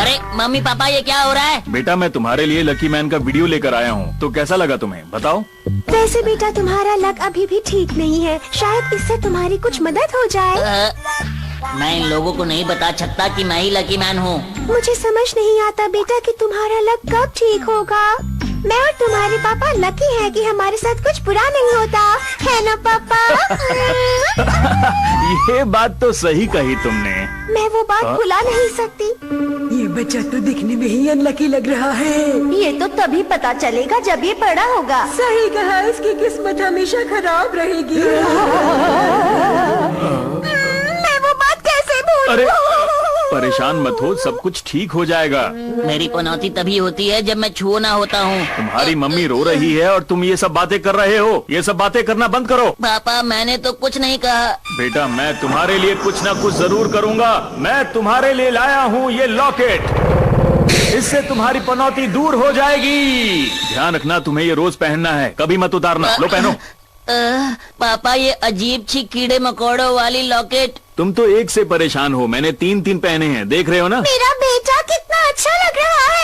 अरे mummy papa ये क्या हो रहा है? बेटा मैं तुम्हारे लिए लकी मैन का वीडियो लेकर आया हूँ, तो कैसा लगा तुम्हें बताओ। वैसे बेटा तुम्हारा लक अभी भी ठीक नहीं है, शायद इससे तुम्हारी कुछ मदद हो जाए। मैं इन लोगों को नहीं बता सकता कि मैं ही लकी मैन हूँ। मुझे समझ नहीं आता बेटा कि तुम्हारा लक कब ठीक होगा। मैं और तुम्हारे पापा लकी हैं कि हमारे साथ कुछ बुरा नहीं होता, है ना पापा? ये बात तो सही कही तुमने। मैं वो बात भुला नहीं सकती। ये बच्चा तो दिखने में ही अनलकी लग रहा है। ये तो तभी पता चलेगा जब ये बड़ा होगा। सही कहा, इसकी किस्मत हमेशा खराब रहेगी। मैं वो बात कैसे अरे भूलूं? परेशान मत हो, सब कुछ ठीक हो जाएगा। मेरी पनौती तभी होती है जब मैं छुओ ना होता हूँ। तुम्हारी मम्मी रो रही है और तुम ये सब बातें कर रहे हो। ये सब बातें करना बंद करो। पापा मैंने तो कुछ नहीं कहा। बेटा मैं तुम्हारे लिए कुछ ना कुछ जरूर करूँगा। मैं तुम्हारे लिए लाया हूँ ये लॉकेट, इससे तुम्हारी पनौती दूर हो जाएगी। ध्यान रखना, तुम्हें ये रोज पहनना है, कभी मत उतारना। लो पहनो। पापा ये अजीब सी कीड़े मकोड़ों वाली लॉकेट। तुम तो एक से परेशान हो, मैंने तीन पहने हैं, देख रहे हो ना। मेरा बेटा कितना अच्छा लग रहा है।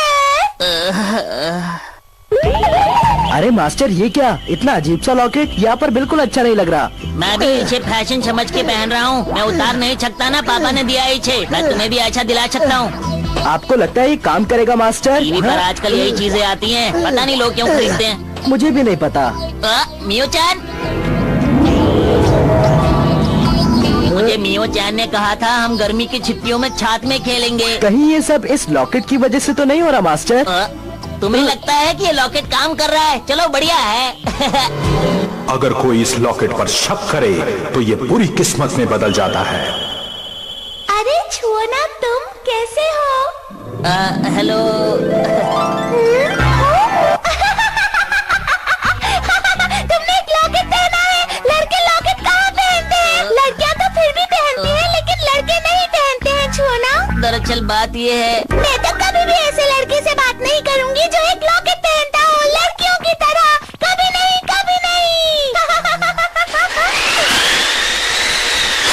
अरे मास्टर ये क्या, इतना अजीब सा लॉकेट यहाँ पर बिल्कुल अच्छा नहीं लग रहा। मैं भी इसे फैशन समझ के पहन रहा हूँ। मैं उतार नहीं सकता ना, पापा ने दिया इसे। मैं तुम्हें भी अच्छा दिला सकता हूँ। आपको लगता है ये काम करेगा मास्टर? टीवी पर आजकल यही चीजें आती हैं, पता नहीं लोग क्यों खरीदते हैं। मुझे भी नहीं पता। मियो-चान, मुझे मियो-चान ने कहा था हम गर्मी की छुट्टियों में छात में खेलेंगे। कहीं ये सब इस लॉकेट की वजह से तो नहीं हो रहा मास्टर? तुम्हें लगता है कि ये लॉकेट काम कर रहा है? चलो बढ़िया है। अगर कोई इस लॉकेट पर शक करे तो ये पूरी किस्मत में बदल जाता है। अरे छुओना, तुम कैसे हो? हेलो। तुमने एक लॉकेट पहना है। लड़के लॉकेट कहाँ पहनते हैं? लड़कियाँ तो फिर भी पहनती हैं, लेकिन लड़के नहीं पहनते हैं छुओना। दरअसल बात ये है, मैं तो कभी भी ऐसे लड़के से बात नहीं करूंगी जो एक लॉकेट पहनता हो, लड़कियों की तरह। कभी नहीं, कभी नहीं।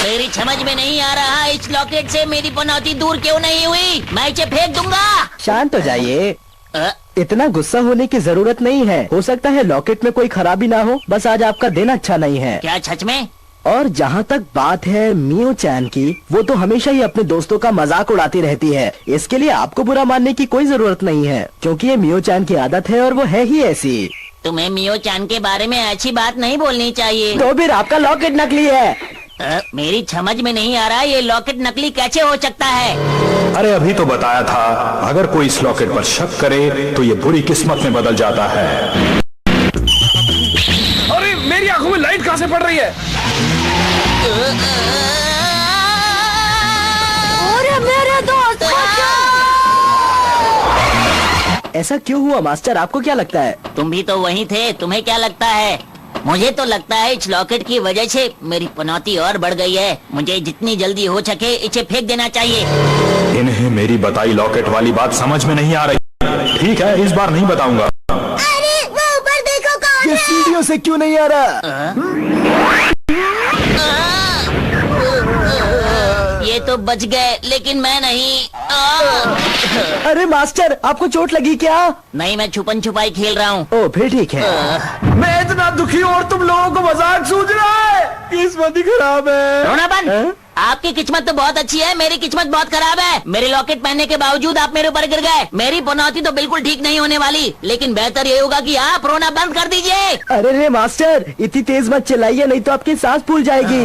मेरी समझ में नहीं आ रहा इस लॉकेट से मेरी पनौती दूर क्यों नहीं हुई। मैं इसे फेंक दूंगा। शांत हो जाइए, अ, इतना गुस्सा होने की जरूरत नहीं है। हो सकता है लॉकेट में कोई खराबी ना हो, बस आज आपका दिन अच्छा नहीं है। क्या सच में? और जहाँ तक बात है मियो-चान की, वो तो हमेशा ही अपने दोस्तों का मजाक उड़ाती रहती है। इसके लिए आपको बुरा मानने की कोई जरूरत नहीं है, क्योंकि ये मियो-चान की आदत है और वो है ही ऐसी। तुम्हें मियो-चान के बारे में अच्छी बात नहीं बोलनी चाहिए। तो फिर आपका लॉकेट नकली है। मेरी समझ में नहीं आ रहा ये लॉकेट नकली कैसे हो सकता है। अरे अभी तो बताया था, अगर कोई इस लॉकेट पर शक करे तो ये बुरी किस्मत में बदल जाता है। अरे मेरी आंखों में लाइट कहाँ से पड़ रही है? और मेरे दोस्त ऐसा क्यों हुआ मास्टर, आपको क्या लगता है? तुम भी तो वहीं थे, तुम्हें क्या लगता है? मुझे तो लगता है इस लॉकेट की वजह से मेरी पनौती और बढ़ गई है। मुझे जितनी जल्दी हो सके इसे फेंक देना चाहिए। इन्हें मेरी बताई लॉकेट वाली बात समझ में नहीं आ रही। ठीक है, इस बार नहीं बताऊंगा। अरे वो ऊपर देखो कौन ये है? सीढ़ियों से क्यों नहीं आ रहा? ये तो बच गए, लेकिन मैं नहीं। अरे मास्टर, आपको चोट लगी क्या? नहीं, मैं छुपन छुपाई खेल रहा हूँ। ओ फिर ठीक है। मैं इतना दुखी हूँ और तुम लोगों को मजाक सूझ रहा है। किस्मत ही खराब है। रोना बंद। आपकी किस्मत तो बहुत अच्छी है, मेरी किस्मत बहुत खराब है। मेरे लॉकेट पहनने के बावजूद आप मेरे ऊपर गिर गए। मेरी पनौती तो बिल्कुल ठीक नहीं होने वाली, लेकिन बेहतर ये होगा कि आप रोना बंद कर दीजिए। अरे रे मास्टर, इतनी तेज मत चलाइए, नहीं तो आपकी सांस फूल जाएगी।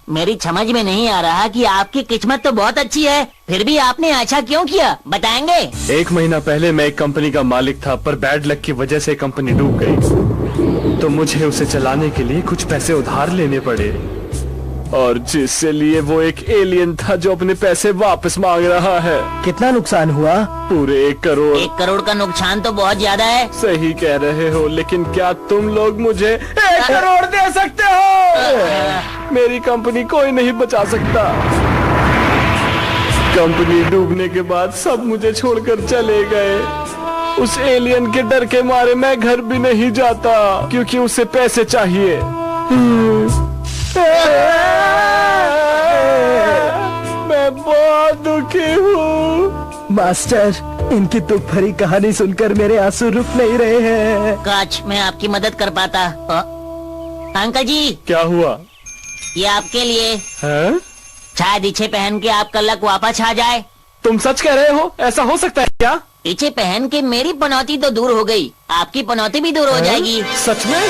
मेरी समझ में नहीं आ रहा कि आपकी किस्मत तो बहुत अच्छी है, फिर भी आपने ऐसा क्यों किया, बताएंगे? 1 महीना पहले मैं एक कंपनी का मालिक था, पर बैड लक की वजह से कंपनी डूब गई। तो मुझे उसे चलाने के लिए कुछ पैसे उधार लेने पड़े, और जिससे लिए वो एक एलियन था जो अपने पैसे वापस मांग रहा है। कितना नुकसान हुआ? पूरे 1 करोड़। 1 करोड़ का नुकसान तो बहुत ज्यादा है। सही कह रहे हो, लेकिन क्या तुम लोग मुझे 1 करोड़ दे सकते हो? मेरी कंपनी कोई नहीं बचा सकता। कंपनी डूबने के बाद सब मुझे छोड़कर चले गए। उस एलियन के डर के मारे मैं घर भी नहीं जाता, क्योंकि उसे पैसे चाहिए। मैं बहुत ओके हूँ। मास्टर, इनकी दुख भरी कहानी सुनकर मेरे आंसू रुक नहीं रहे हैं। काश मैं आपकी मदद कर पाता। अंकल जी, क्या हुआ? ये आपके लिए। हैं? शायद इच्छे पहन के आपका लक वापस आ जाए। तुम सच कह रहे हो? ऐसा हो सकता है क्या? इच्छे पहन के मेरी पनौती तो दूर हो गई, आपकी पनौती भी दूर हो जाएगी। सच में?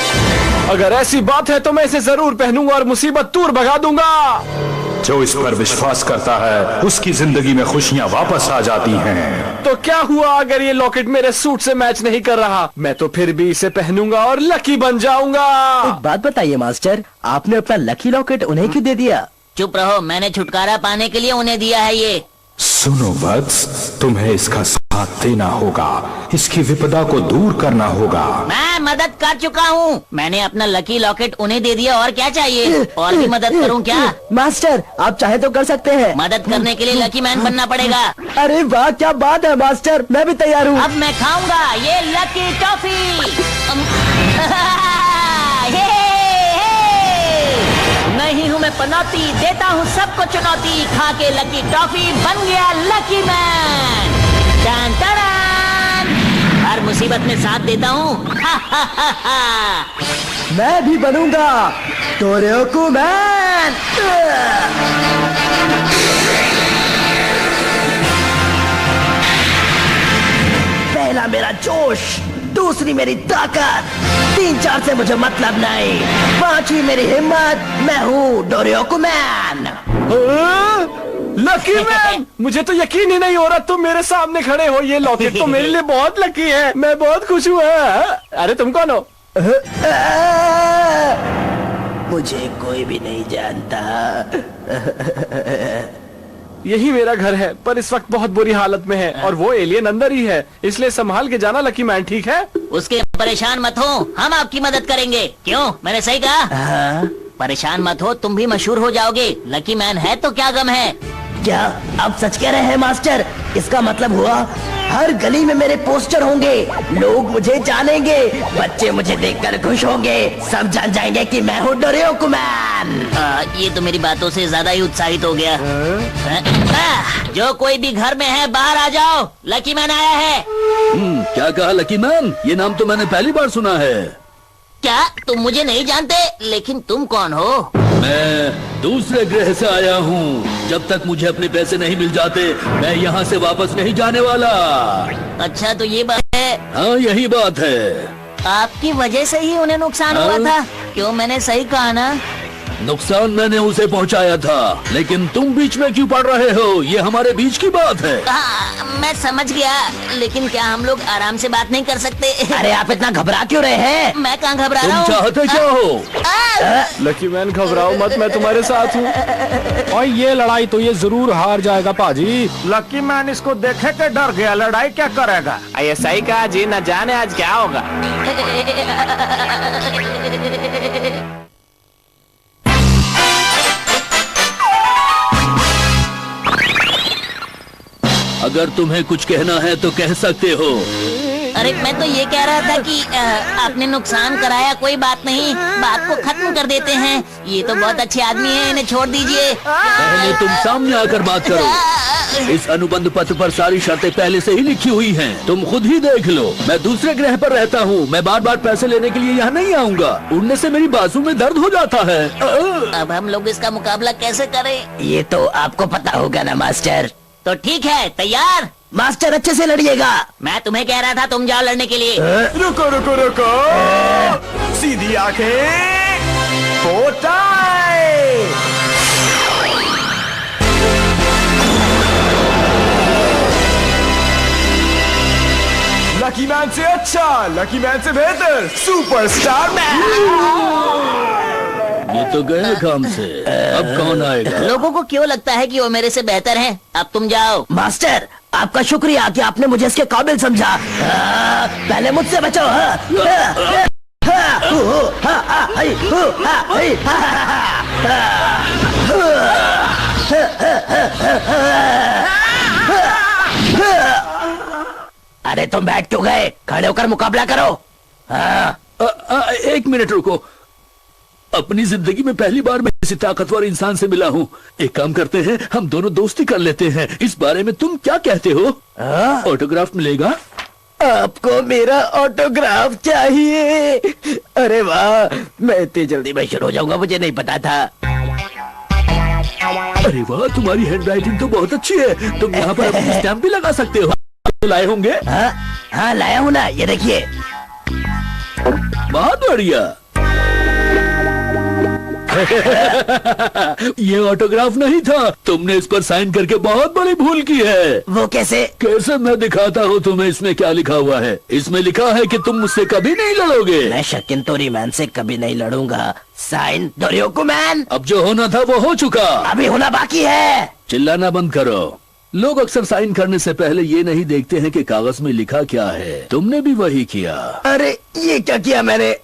अगर ऐसी बात है तो मैं इसे जरूर पहनूंगा और मुसीबत दूर भगा दूंगा। जो इस पर विश्वास करता है उसकी जिंदगी में खुशियाँ वापस आ जाती हैं। तो क्या हुआ अगर ये लॉकेट मेरे सूट से मैच नहीं कर रहा? मैं तो फिर भी इसे पहनूंगा और लकी बन जाऊंगा। एक बात बताइए मास्टर, आपने अपना लकी लॉकेट उन्हें क्यों दे दिया? चुप रहो, मैंने छुटकारा पाने के लिए उन्हें दिया है ये। सुनो वत्स, तुम्हें इसका साथ देना होगा, इसकी विपदा को दूर करना होगा। मैं मदद कर चुका हूँ, मैंने अपना लकी लॉकेट उन्हें दे दिया, और क्या चाहिए? और भी मदद करूँ क्या? मास्टर, आप चाहे तो कर सकते हैं। मदद करने के लिए लकी मैन बनना पड़ेगा। अरे वाह, क्या बात है मास्टर, मैं भी तैयार हूँ। अब मैं खाऊंगा ये लकी टॉफी। नहीं हूँ मैं पनौती, देता हूँ सबको चुनौती, खा के लकी टॉफी बन गया लकी मैन। टन टन, हर मुसीबत में साथ देता हूँ। मैं भी बनूंगा डोरेओकू मैन। पहला मेरा जोश, दूसरी मेरी ताकत, 3-4 से मुझे मतलब नहीं, 5वीं मेरी हिम्मत, मैं हूँ डोरेओकू मैन। लकी मैन, मुझे तो यकीन ही नहीं हो रहा तुम मेरे सामने खड़े हो। ये लॉकेट तो मेरे लिए बहुत लकी है, मैं बहुत खुश हुआ। अरे तुम कौन हो? मुझे कोई भी नहीं जानता। यही मेरा घर है, पर इस वक्त बहुत बुरी हालत में है और वो एलियन अंदर ही है, इसलिए संभाल के जाना लकी मैन, ठीक है? उसके परेशान मत हो, हम आपकी मदद करेंगे। क्यों, मैंने सही कहा? परेशान मत हो, तुम भी मशहूर हो जाओगे। लकी मैन है तो क्या गम है। क्या आप सच कह रहे हैं मास्टर? इसका मतलब हुआ हर गली में मेरे पोस्टर होंगे, लोग मुझे जानेंगे, बच्चे मुझे देखकर खुश होंगे, सब जान जाएंगे कि मैं हूँ डोरेओकू मैन। ये तो मेरी बातों से ज्यादा ही उत्साहित हो गया। जो कोई भी घर में है बाहर आ जाओ, लकी मैन आया है। क्या कहा लकी मैन? ये नाम तो मैंने पहली बार सुना है। क्या तुम मुझे नहीं जानते? लेकिन तुम कौन हो? मैं दूसरे ग्रह से आया हूँ। जब तक मुझे अपने पैसे नहीं मिल जाते मैं यहाँ से वापस नहीं जाने वाला। अच्छा तो ये बात है। हाँ यही बात है। आपकी वजह से ही उन्हें नुकसान हुआ था। क्यों, मैंने सही कहा ना? नुकसान मैंने उसे पहुँचाया था, लेकिन तुम बीच में क्यों पड़ रहे हो? ये हमारे बीच की बात है। मैं समझ गया, लेकिन क्या हम लोग आराम से बात नहीं कर सकते? अरे आप इतना घबरा क्यों रहे हैं? मैं कहाँ घबरा तुम रहा हूँ? चाहते क्या हो? लकी मैन घबराओ मत, मैं तुम्हारे साथ हूँ। और ये लड़ाई तो ये जरूर हार जाएगा पाजी। लकी मैन इसको देखे के डर गया, लड़ाई क्या करेगा? ये सही कहा जी, न जाने आज क्या होगा। अगर तुम्हें कुछ कहना है तो कह सकते हो। अरे मैं तो ये कह रहा था कि आपने नुकसान कराया, कोई बात नहीं, बात को खत्म कर देते हैं। ये तो बहुत अच्छे आदमी हैं, इन्हें छोड़ दीजिए। पहले तुम सामने आकर बात करो। इस अनुबंध पत्र पर सारी शर्तें पहले से ही लिखी हुई हैं, तुम खुद ही देख लो। मैं दूसरे ग्रह पर रहता हूँ, मैं बार बार पैसे लेने के लिए यहाँ नहीं आऊँगा। उड़ने से मेरी बाजू में दर्द हो जाता है। अब हम लोग इसका मुकाबला कैसे करें? ये तो आपको पता होगा ना मास्टर। तो ठीक है, तैयार? मास्टर अच्छे से लड़िएगा। मैं तुम्हें कह रहा था तुम जाओ लड़ने के लिए। रुको रुको रुको, सीधी आंखें, पोटाई। लकी मैन से अच्छा, लकी मैन से बेहतर, सुपरस्टार मैन। ये तो गए काम से, अब कौन आएगा? लोगों को क्यों लगता है कि वो मेरे से बेहतर हैं? अब तुम जाओ। मास्टर आपका शुक्रिया कि आपने मुझे इसके काबिल समझा। पहले मुझसे बचो। अरे तुम बैठ क्यों गए? खड़े होकर मुकाबला करो। एक मिनट रुको। अपनी जिंदगी में पहली बार मैं किसी ताकतवर इंसान से मिला हूँ। एक काम करते हैं, हम दोनों दोस्ती कर लेते हैं। इस बारे में तुम क्या कहते हो? ऑटोग्राफ मिलेगा? आपको मेरा ऑटोग्राफ चाहिए? अरे वाह, मैं इतनी जल्दी मशहूर हो जाऊंगा, मुझे नहीं पता था। अरे वाह, तुम्हारी हैंडराइटिंग तो बहुत अच्छी है। तुम यहाँ पर अपनी स्टैम्प भी लगा सकते हो। तो लाए होंगे? हाँ लाया हूँ ना, ये देखिए। बहुत बढ़िया। ये ऑटोग्राफ नहीं था, तुमने इस पर साइन करके बहुत बड़ी भूल की है। वो कैसे? कैसे मैं दिखाता हूँ तुम्हें। इसमें क्या लिखा हुआ है? इसमें लिखा है कि तुम मुझसे कभी नहीं लड़ोगे। मैं शकिन तोरी मैन से कभी नहीं लड़ूंगा। Sign दोरियोको man. अब जो होना था वो हो चुका, अभी होना बाकी है। चिल्लाना बंद करो। लोग अक्सर साइन करने से पहले ये नहीं देखते हैं कि कागज में लिखा क्या है। तुमने भी वही किया। अरे ये क्या किया मैंने?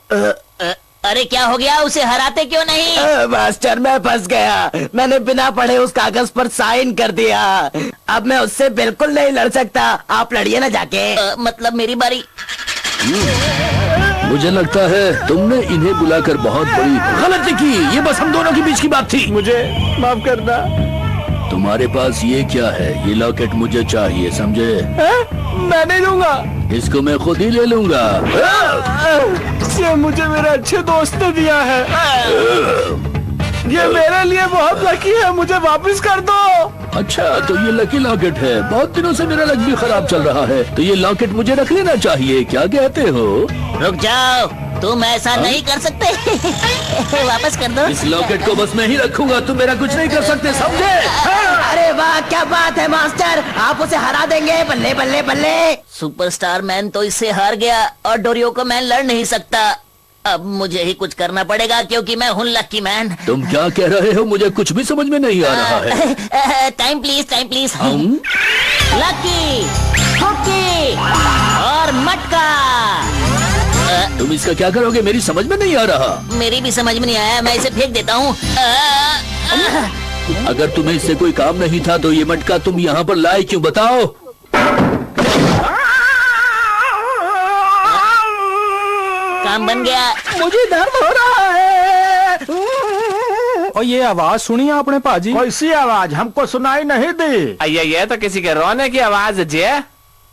अरे क्या हो गया? उसे हराते क्यों नहीं? मास्टर मैं फंस गया। मैंने बिना पढ़े उस कागज पर साइन कर दिया। अब मैं उससे बिल्कुल नहीं लड़ सकता। आप लड़िए ना जाके। मतलब मेरी बारी। मुझे लगता है तुमने इन्हें बुलाकर बहुत बड़ी गलती की। ये बस हम दोनों के बीच की बात थी। मुझे माफ करना। तुम्हारे पास ये क्या है? ये लॉकेट मुझे चाहिए, समझे? मैं नहीं दूंगा। इसको मैं खुद ही ले लूंगा। ये मुझे मेरे अच्छे दोस्त ने दिया है। ये मेरे लिए बहुत लकी है, मुझे वापस कर दो। अच्छा, तो ये लकी लॉकेट है। बहुत दिनों से मेरा लक भी खराब चल रहा है, तो ये लॉकेट मुझे रख लेना चाहिए। क्या कहते हो? रुक जाओ, तुम ऐसा नहीं कर सकते। वापस कर दो। इस लॉकेट को बस मैं ही रखूंगा, तुम मेरा कुछ नहीं कर सकते, समझे? अरे वाह, क्या बात है मास्टर, आप उसे हरा देंगे। बल्ले बल्ले बल्ले। सुपरस्टार मैन तो इससे हार गया और डोरियोको मैन लड़ नहीं सकता। अब मुझे ही कुछ करना पड़ेगा क्योंकि मैं हूँ लकी मैन। तुम क्या कह रहे हो? मुझे कुछ भी समझ में नहीं आ रहा है। Time please, time please. Lucky, हुक्की और मटका। तुम इसका क्या करोगे? मेरी समझ में नहीं आ रहा। मेरी भी समझ में नहीं आया, मैं इसे फेंक देता हूँ। अगर तुम्हें इससे कोई काम नहीं था तो ये मटका तुम यहाँ पर लाए क्यों, बताओ? काम बन गया। मुझे दर्द हो रहा है। और ये आवाज सुनी आपने पाजी? कैसी आवाज? हमको सुनाई नहीं दी। ये तो किसी के रोने की आवाज है जी।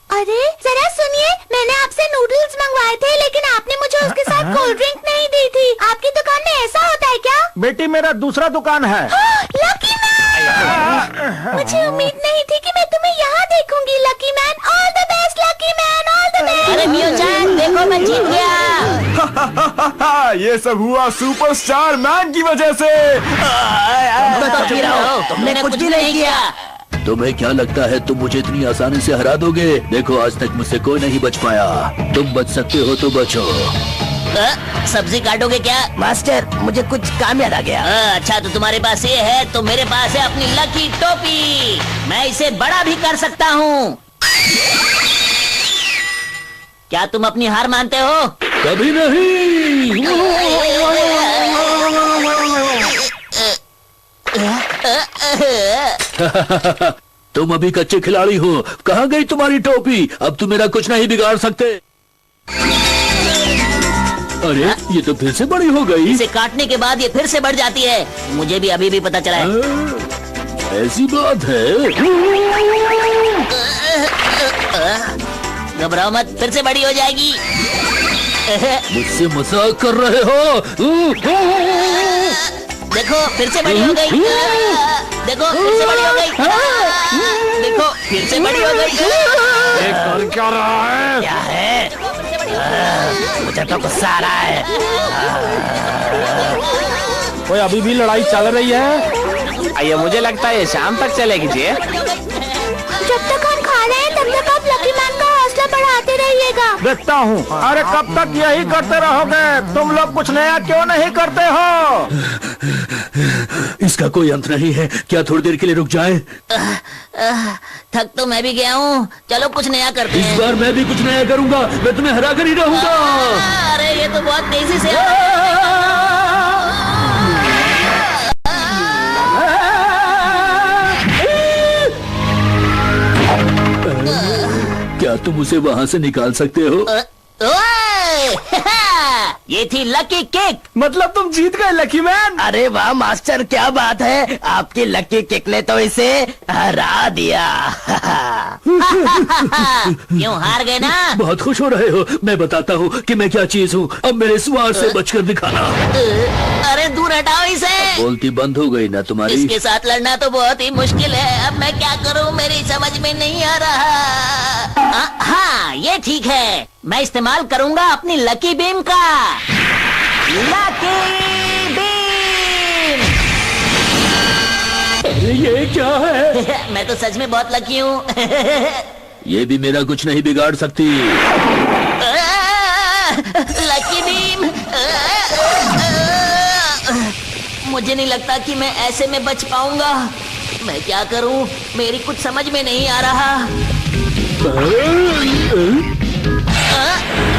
अरे जरा सुनिए, मैंने आपसे नूडल्स मंगवाए थे लेकिन आपने मुझे उसके साथ कोल्ड ड्रिंक नहीं दी थी। आपकी दुकान में ऐसा होता है क्या? बेटी मेरा दूसरा दुकान है। लकी मैन, मुझे उम्मीद नहीं थी कि मैं तुम्हें यहाँ देखूंगी। Lucky man, all the best lucky man, all the best. अरे मियो-चान, देखो मैं जीत गया। ये सब हुआ सुपरस्टार मैन की वजह से। तुमने कुछ भी नहीं किया। तुम्हें क्या लगता है तुम मुझे इतनी आसानी से हरा दोगे? देखो, आज तक मुझसे कोई नहीं बच पाया। तुम बच सकते हो तो बचो। सब्जी काटोगे क्या? मास्टर, मुझे कुछ काम याद आ गया। अच्छा, तो तुम्हारे पास ये है, तो मेरे पास है अपनी लकी टोपी। मैं इसे बड़ा भी कर सकता हूँ। क्या तुम अपनी हार मानते हो? कभी नहीं। तुम अभी कच्चे खिलाड़ी हो। कहाँ गई तुम्हारी टोपी? अब तुम मेरा कुछ नहीं बिगाड़ सकते। अरे, ये तो फिर से बड़ी हो गई। इसे काटने के बाद ये फिर से बढ़ जाती है। मुझे भी अभी भी पता चला है। ऐसी बात है। घबराओ मत, फिर से बड़ी हो जाएगी। मुझसे मजाक कर रहे हो? देखो फिर से बड़ी हो गई। देखो फिर से बड़ी हो गई। देखो फिर से बड़ी हो गई। कर क्या रहा है? क्या है? मुझे तो गुस्सा आ रहा है। कोई अभी भी लड़ाई चल रही है? ये मुझे लगता है ये शाम तक चलेगी जी। जब तक हम खा रहे हैं तब तक आप लकी मैन का हौसला बढ़ाते रहिएगा। देखता हूँ। अरे कब तक यही करते रहोगे? तुम लोग कुछ नया क्यों नहीं करते हो? इसका कोई अंत नहीं है। क्या थोड़ी देर के लिए रुक जाए? थक तो मैं भी गया हूँ, चलो कुछ नया करते हैं। इस बार मैं भी कुछ नया करूंगा। मैं तुम्हें हरा कर ही रहूंगा। अरे ये तो बहुत तेजी से। क्या तुम उसे वहाँ से निकाल सकते हो? ये थी लकी किक। मतलब तुम जीत गए लकी मैन। अरे वाह मास्टर, क्या बात है, आपकी लकी किक ने तो इसे हरा दिया। क्यों हार गए ना? बहुत खुश हो रहे हो। मैं बताता हूँ कि मैं क्या चीज हूँ। अब मेरे स्वार से बचकर दिखाना। अरे दूर हटाओ इसे। बोलती बंद हो गई ना तुम्हारी। इसके साथ लड़ना तो बहुत ही मुश्किल है। अब मैं क्या करूं, मेरी समझ में नहीं आ रहा। हाँ ये ठीक है, मैं इस्तेमाल करूंगा अपनी लकी बीम का। Lucky beam. ये क्या है? मैं तो सच में बहुत लकी हूँ। ये भी मेरा कुछ नहीं बिगाड़ सकती। Lucky beam. मुझे नहीं लगता कि मैं ऐसे में बच पाऊंगा। मैं क्या करूं, मेरी कुछ समझ में नहीं आ रहा।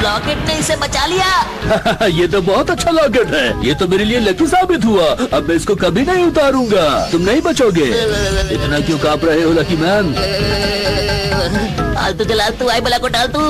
लॉकेट ने इसे बचा लिया। ये तो बहुत अच्छा लॉकेट है। ये तो मेरे लिए लकी साबित हुआ। अब मैं इसको कभी नहीं उतारूंगा। तुम नहीं बचोगे। इतना क्यों कांप रहे हो लकी मैन? आलतू चला तू, आई बला को डाल तू।